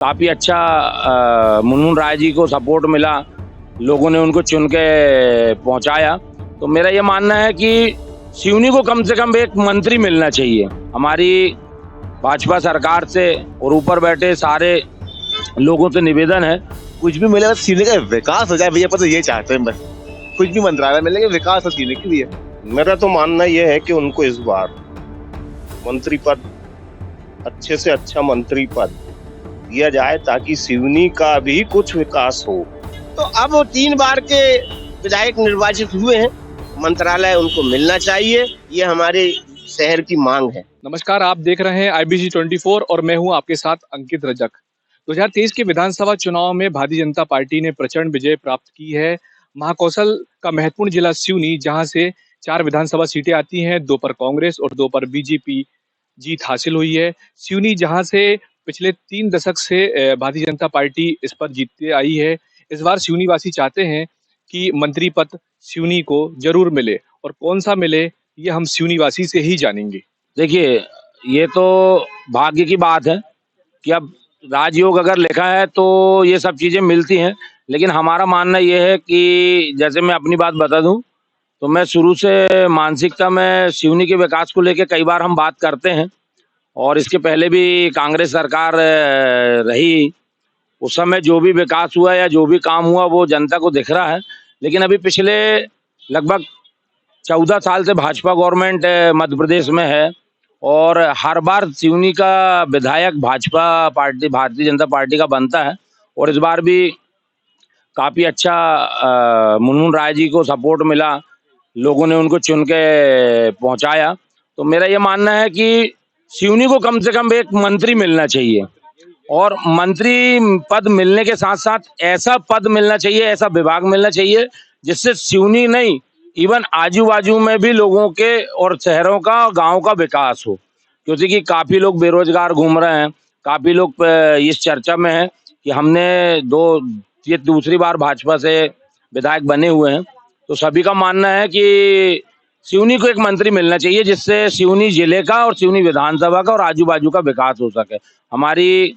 काफ़ी अच्छा मुनमुन राय जी को सपोर्ट मिला, लोगों ने उनको चुन के पहुँचाया। तो मेरा ये मानना है कि सिवनी को कम से कम एक मंत्री मिलना चाहिए। हमारी भाजपा सरकार से और ऊपर बैठे सारे लोगों से निवेदन है, कुछ भी मिले बस सीने का विकास हो जाए भैया, तो ये चाहते हैं बस। कुछ भी मंत्रालय मिलेंगे, विकास हो सीने के लिए। मेरा तो मानना यह है कि उनको इस बार मंत्री पद, अच्छे से अच्छा मंत्री पद दिया जाए ताकि सिवनी का भी कुछ विकास हो। तो अब वो 3 बार के विधायक निर्वाचित हुए हैं, मंत्रालय उनको मिलना चाहिए, ये हमारे शहर की मांग है। नमस्कार, आप देख रहे हैं IBC 24 और मैं हूं आपके साथ अंकित रजक। 2023 के विधानसभा चुनाव में भारतीय जनता पार्टी ने प्रचंड विजय प्राप्त की है। महाकौशल का महत्वपूर्ण जिला सिवनी, जहां से 4 विधानसभा सीटें आती हैं, 2 पर कांग्रेस और 2 पर बीजेपी जीत हासिल हुई है। सिवनी जहां से पिछले 3 दशक से भारतीय जनता पार्टी इस पर जीतती आई है। इस बार सिवनी वासी चाहते हैं कि मंत्री पद सिवनी को जरूर मिले, और कौन सा मिले ये हम सिवनी वासी से ही जानेंगे। देखिए, ये तो भाग्य की बात है कि अब राजयोग अगर लिखा है तो ये सब चीज़ें मिलती हैं। लेकिन हमारा मानना ये है कि जैसे मैं अपनी बात बता दूं, तो मैं शुरू से मानसिकता में सिवनी के विकास को लेके कई बार हम बात करते हैं, और इसके पहले भी कांग्रेस सरकार रही, उस समय जो भी विकास हुआ या जो भी काम हुआ वो जनता को दिख रहा है। लेकिन अभी पिछले लगभग 14 साल से भाजपा गवर्नमेंट मध्य प्रदेश में है, और हर बार सिवनी का विधायक भाजपा पार्टी, भारतीय जनता पार्टी का बनता है। और इस बार भी काफ़ी अच्छा मुनमुन राय जी को सपोर्ट मिला, लोगों ने उनको चुन के पहुँचाया। तो मेरा ये मानना है कि सिवनी को कम से कम एक मंत्री मिलना चाहिए, और मंत्री पद मिलने के साथ साथ ऐसा पद मिलना चाहिए, ऐसा विभाग मिलना चाहिए जिससे सिवनी नहीं, इवन आजू बाजू में भी लोगों के और शहरों का, गांव का विकास हो। क्योंकि काफ़ी लोग बेरोजगार घूम रहे हैं, काफ़ी लोग इस चर्चा में हैं कि ये दूसरी बार भाजपा से विधायक बने हुए हैं। तो सभी का मानना है कि सिवनी को एक मंत्री मिलना चाहिए जिससे सिवनी जिले का और सिवनी विधानसभा का और आजू बाजू का विकास हो सके। हमारी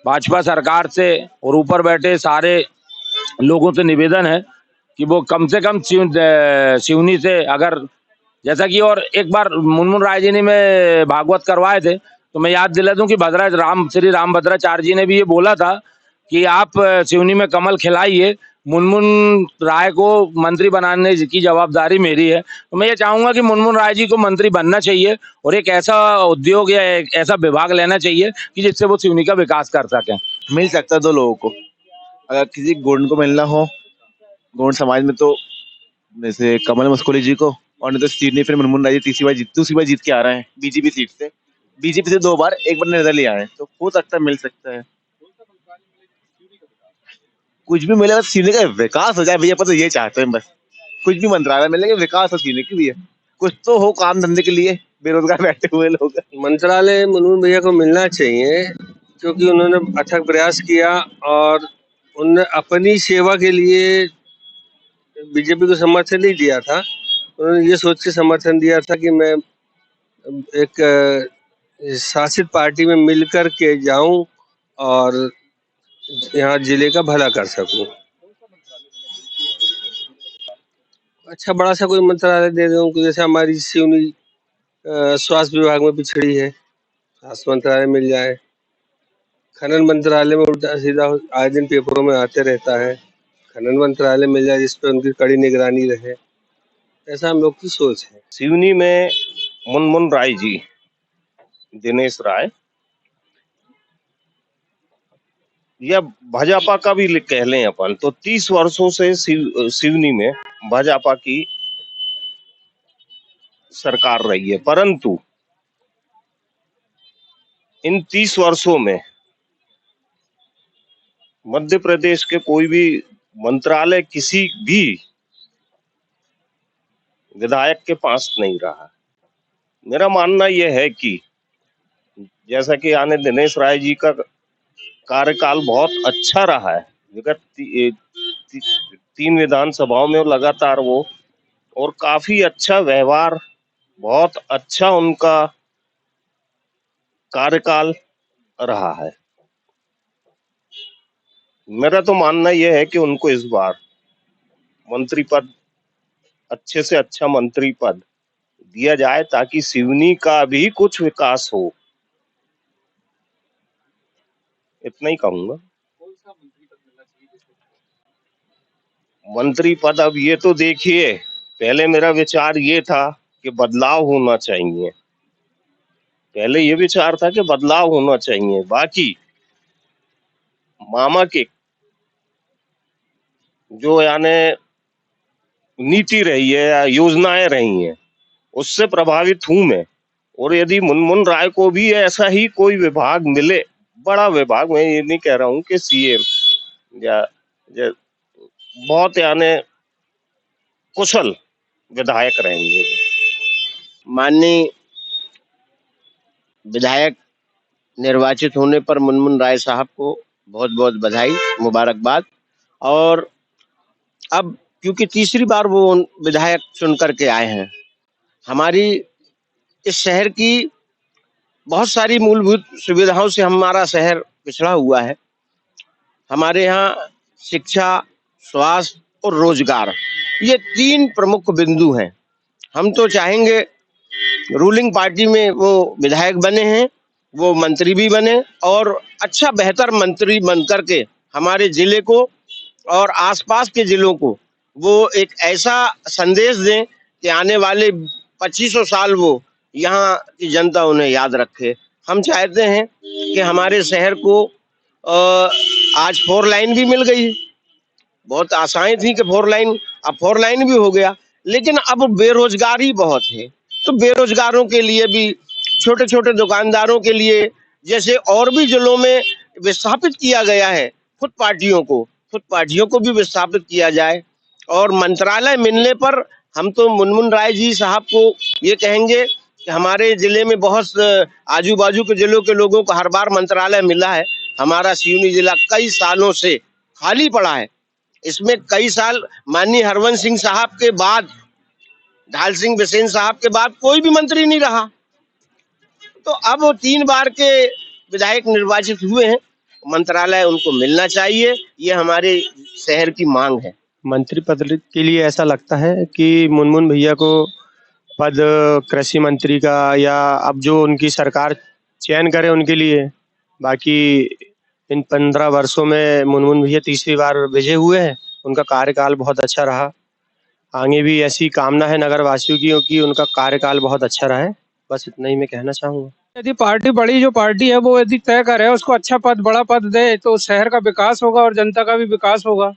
भाजपा सरकार से और ऊपर बैठे सारे लोगों से निवेदन है कि वो कम से कम सिवनी से, अगर जैसा कि, और एक बार मुनमुन राय जी ने में भागवत करवाए थे, तो मैं याद दिला दूं कि श्री रामभद्राचार्य जी ने भी ये बोला था कि आप सिवनी में कमल खिलाइए, मुनमुन राय को मंत्री बनाने की जवाबदारी मेरी है। तो मैं ये चाहूंगा कि मुनमुन राय जी को मंत्री बनना चाहिए, और एक ऐसा उद्योग या एक ऐसा विभाग लेना चाहिए कि जिससे वो सिवनी का विकास कर सकें। मिल सकता है 2 लोगों को। अगर किसी गुण को मिलना हो, गुण समाज में, तो जैसे कमल मुस्कोली जी को, और नहीं तो सीट नहीं, फिर मुनमुन राय जी दूसरी बार जीत के आ रहे हैं बीजेपी सीट से। बीजेपी से 2 बार, एक बार निर्दलीय आए, तो हो सकता है मिल सकता है। कुछ भी मिले बस सीने का विकास हो जाए भैया, तो ये चाहते हैं बस। कुछ भी मंत्रालय मिलेंगे, विकास हो सीने के लिए, कुछ तो हो काम धंधे के लिए। बेरोजगार बैठे हुए लोग, मंत्रालय मुनमुन भैया को मिलना चाहिए, क्योंकि उन्होंने अथक प्रयास किया और उन्होंने अपनी सेवा के लिए बीजेपी को समर्थन नहीं दिया था। उन्होंने ये सोच के समर्थन दिया था कि मैं एक शासित पार्टी में मिलकर के जाऊं और यहाँ जिले का भला कर सकूं। अच्छा बड़ा सा कोई मंत्रालय दे दूं, जैसे हमारी सिवनी स्वास्थ्य विभाग में पिछड़ी है, स्वास्थ्य मंत्रालय मिल जाए। खनन मंत्रालय में उल्टा सीधा आए दिन पेपरों में आते रहता है, खनन मंत्रालय मिल जाए जिस पर उनकी कड़ी निगरानी रहे। ऐसा हम लोग की सोच है। सिवनी में मुनमुन राय जी, दिनेश राय, या भाजपा का भी कह लें अपन, तो 30 वर्षों से सिवनी में भाजपा की सरकार रही है। परंतु इन 30 वर्षों में मध्य प्रदेश के कोई भी मंत्रालय किसी भी विधायक के पास नहीं रहा। मेरा मानना यह है कि जैसा कि आने दिनेश राय जी का कार्यकाल बहुत अच्छा रहा है, विगत 3 विधानसभाओं में लगातार वो, और काफी अच्छा व्यवहार, बहुत अच्छा उनका कार्यकाल रहा है। मेरा तो मानना यह है कि उनको इस बार मंत्री पद, अच्छे से अच्छा मंत्री पद दिया जाए ताकि सिवनी का भी कुछ विकास हो। इतना ही कहूंगा। मंत्री पद, अब ये तो देखिए, पहले मेरा विचार ये था कि बदलाव होना चाहिए। पहले ये विचार था कि बदलाव होना चाहिए। बाकी मामा के जो यानी नीति रही है या योजनाएं रही हैं, उससे प्रभावित हूं मैं। और यदि मुनमुन राय को भी ऐसा ही कोई विभाग मिले, बड़ा विभाग, मैं ये नहीं कह रहा हूं कि सीएम या बहुत यानी कुशल विधायक रहेंगे। माननीय विधायक निर्वाचित होने पर मुनमुन राय साहब को बहुत बहुत बधाई, मुबारकबाद। और अब क्योंकि तीसरी बार वो विधायक चुन करके आए हैं, हमारी इस शहर की बहुत सारी मूलभूत सुविधाओं से हमारा शहर पिछड़ा हुआ है। हमारे यहाँ शिक्षा, स्वास्थ्य और रोजगार, ये 3 प्रमुख बिंदु हैं। हम तो चाहेंगे रूलिंग पार्टी में वो विधायक बने हैं, वो मंत्री भी बने और अच्छा बेहतर मंत्री बन करके हमारे जिले को और आसपास के जिलों को वो एक ऐसा संदेश दें कि आने वाले 2500 साल वो यहाँ की जनता उन्हें याद रखे। हम चाहते हैं कि हमारे शहर को आज 4 लाइन भी मिल गई। बहुत आशाएं थी कि 4 लाइन, अब 4 लाइन भी हो गया, लेकिन अब बेरोजगारी बहुत है। तो बेरोजगारों के लिए भी, छोटे छोटे दुकानदारों के लिए, जैसे और भी जिलों में विस्थापित किया गया है फुटपाथियों को भी विस्थापित किया जाए। और मंत्रालय मिलने पर हम तो मुनमुन राय जी साहब को ये कहेंगे कि हमारे जिले में बहुत आजू बाजू के जिलों के लोगों को हर बार मंत्रालय मिला है। हमारा सिवनी जिला कई सालों से खाली पड़ा है। इसमें कई साल माननीय हरवंश सिंह साहब के बाद, ढाल सिंह बिसेन साहब के बाद कोई भी मंत्री नहीं रहा। तो अब वो 3 बार के विधायक निर्वाचित हुए हैं, मंत्रालय उनको मिलना चाहिए, ये हमारे शहर की मांग है। मंत्री पद के लिए ऐसा लगता है कि मुनमुन भैया को पद कृषि मंत्री का या अब जो उनकी सरकार चयन करे उनके लिए। बाकी इन 15 वर्षों में मुनमुन भैया तीसरी बार विजय हुए हैं, उनका कार्यकाल बहुत अच्छा रहा। आगे भी ऐसी कामना है नगर वासियों की कि उनका कार्यकाल बहुत अच्छा रहे। बस इतना ही मैं कहना चाहूँगा। यदि पार्टी, बड़ी जो पार्टी है वो यदि तय करे, उसको अच्छा पद, बड़ा पद दे तो शहर का विकास होगा और जनता का भी विकास होगा।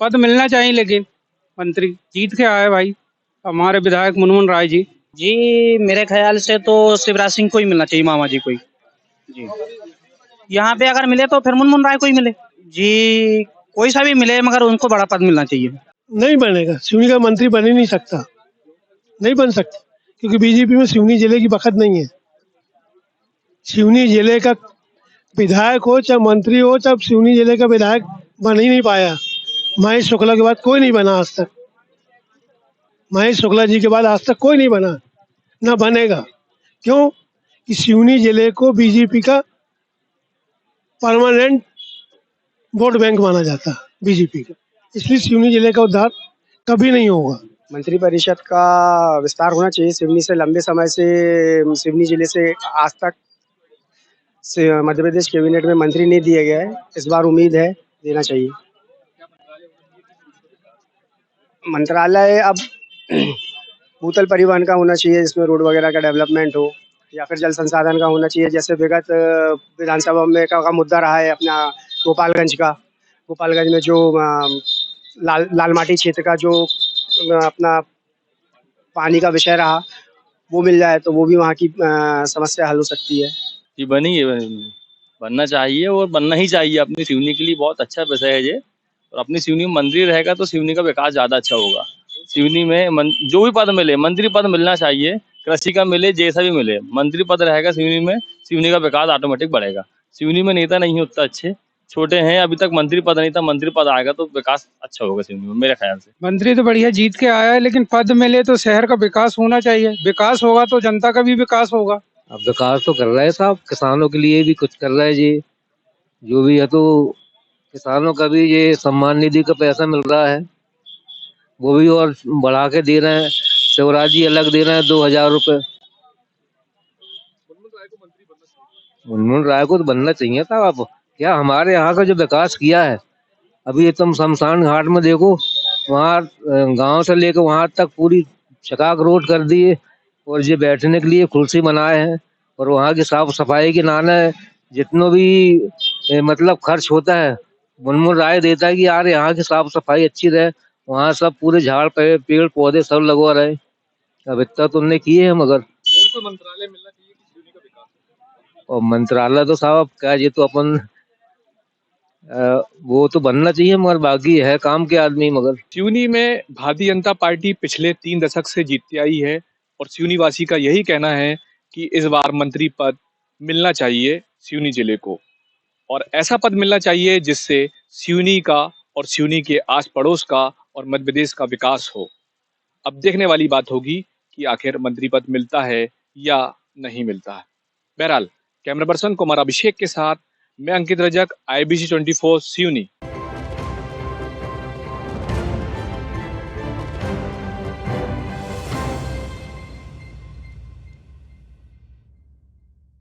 पद मिलना चाहिए, लेकिन मंत्री जीत के आए भाई हमारे विधायक मुनमुन राय जी। जी मेरे ख्याल से तो शिवराज सिंह को ही मिलना चाहिए, मामा जी को ही। जी यहाँ पे अगर मिले तो फिर मुनमुन राय को ही मिले जी, कोई सा भी मिले, मगर उनको बड़ा पद मिलना चाहिए। नहीं बनेगा, सिवनी का मंत्री बन ही नहीं सकता, नहीं बन सकता, क्योंकि बीजेपी में सिवनी जिले की बखत नहीं है। सिवनी जिले का विधायक हो चाहे मंत्री हो, चाहे सिवनी जिले का विधायक बन ही नहीं पाया। महेश शुक्ला के बाद कोई नहीं बना आज तक। महेश शुक्ला जी के बाद आज तक कोई नहीं बना, ना बनेगा। क्यों कि सिवनी जिले को बीजेपी का परमानेंट वोट बैंक माना जाता है बीजेपी का, इसलिए सिवनी जिले का उद्धार कभी नहीं होगा। मंत्री परिषद का विस्तार होना चाहिए। सिवनी से लंबे समय से, सिवनी जिले से आज तक मध्य प्रदेश कैबिनेट में मंत्री नहीं दिए गए, इस बार उम्मीद है देना चाहिए। मंत्रालय अब भूतल परिवहन का होना चाहिए, जिसमें रोड वगैरह का डेवलपमेंट हो, या फिर जल संसाधन का होना चाहिए। जैसे विगत विधानसभा में का मुद्दा रहा है अपना गोपालगंज में जो लाल माटी क्षेत्र का जो अपना पानी का विषय रहा, वो मिल जाए तो वो भी वहाँ की समस्या हल हो सकती है। जी बनना चाहिए और बनना ही चाहिए। अपनी सिवनी के लिए बहुत अच्छा विषय है ये। और अपनी सिवनी में मंत्री रहेगा तो सिवनी का विकास ज़्यादा अच्छा होगा। सिवनी में जो भी पद मिले, मंत्री पद मिलना चाहिए, कृषि का मिले, जैसा भी मिले, मंत्री पद रहेगा सिवनी में, सिवनी का विकास ऑटोमेटिक बढ़ेगा। सिवनी में नेता नहीं होता, अच्छे छोटे हैं, अभी तक मंत्री पद नहीं था, मंत्री पद आएगा तो विकास अच्छा होगा सिवनी में, मेरे ख्याल से। मंत्री तो बढ़िया जीत के आया है, लेकिन पद मिले तो शहर का विकास होना चाहिए। विकास होगा तो जनता का भी विकास होगा। अब विकास तो कर रहे हैं साहब, किसानों के लिए भी कुछ कर रहे हैं जी, जो भी है। तो किसानों का भी ये सम्मान निधि का पैसा मिल रहा है, वो भी और बढ़ा के दे रहे हैं। शिवराज जी अलग दे रहे हैं 2,000 रुपए। मुनमुन राय को तो बनना चाहिए था। आप क्या हमारे यहाँ का जो विकास किया है, अभी तुम शमशान घाट में देखो, वहाँ गांव से लेकर वहां तक पूरी चकाक रोड कर दी है, और ये बैठने के लिए कुर्सी बनाए हैं, और वहाँ की साफ सफाई के नाने जितना भी मतलब खर्च होता है, मुनमुन राय देता है कि यार यहाँ की साफ सफाई अच्छी रहे, वहाँ सब पूरे झाड़ पेड़ पौधे सब लगवा रहे। अब इतना तो उनने किए हैं, मगर कौन सा मंत्रालय मिलना चाहिए कि सिवनी का विकास हो? और मंत्रालय तो साहब क्या, ये तो अपन वो तो बनना चाहिए, मगर बाकी है काम के आदमी। मगर सिवनी में भारतीय जनता पार्टी पिछले 3 दशक से जीतती आई है, और सिवनी वासी का यही कहना है कि इस बार मंत्री पद मिलना चाहिए सिवनी जिले को, और ऐसा पद मिलना चाहिए जिससे सिवनी का और सिवनी के आस पड़ोस का और मध्य प्रदेश का विकास हो। अब देखने वाली बात होगी कि आखिर मंत्री पद मिलता है या नहीं मिलता है। बहरहाल कैमरा पर्सन कुमार अभिषेक के साथ मैं अंकित रजक, IBC 24 सिवनी।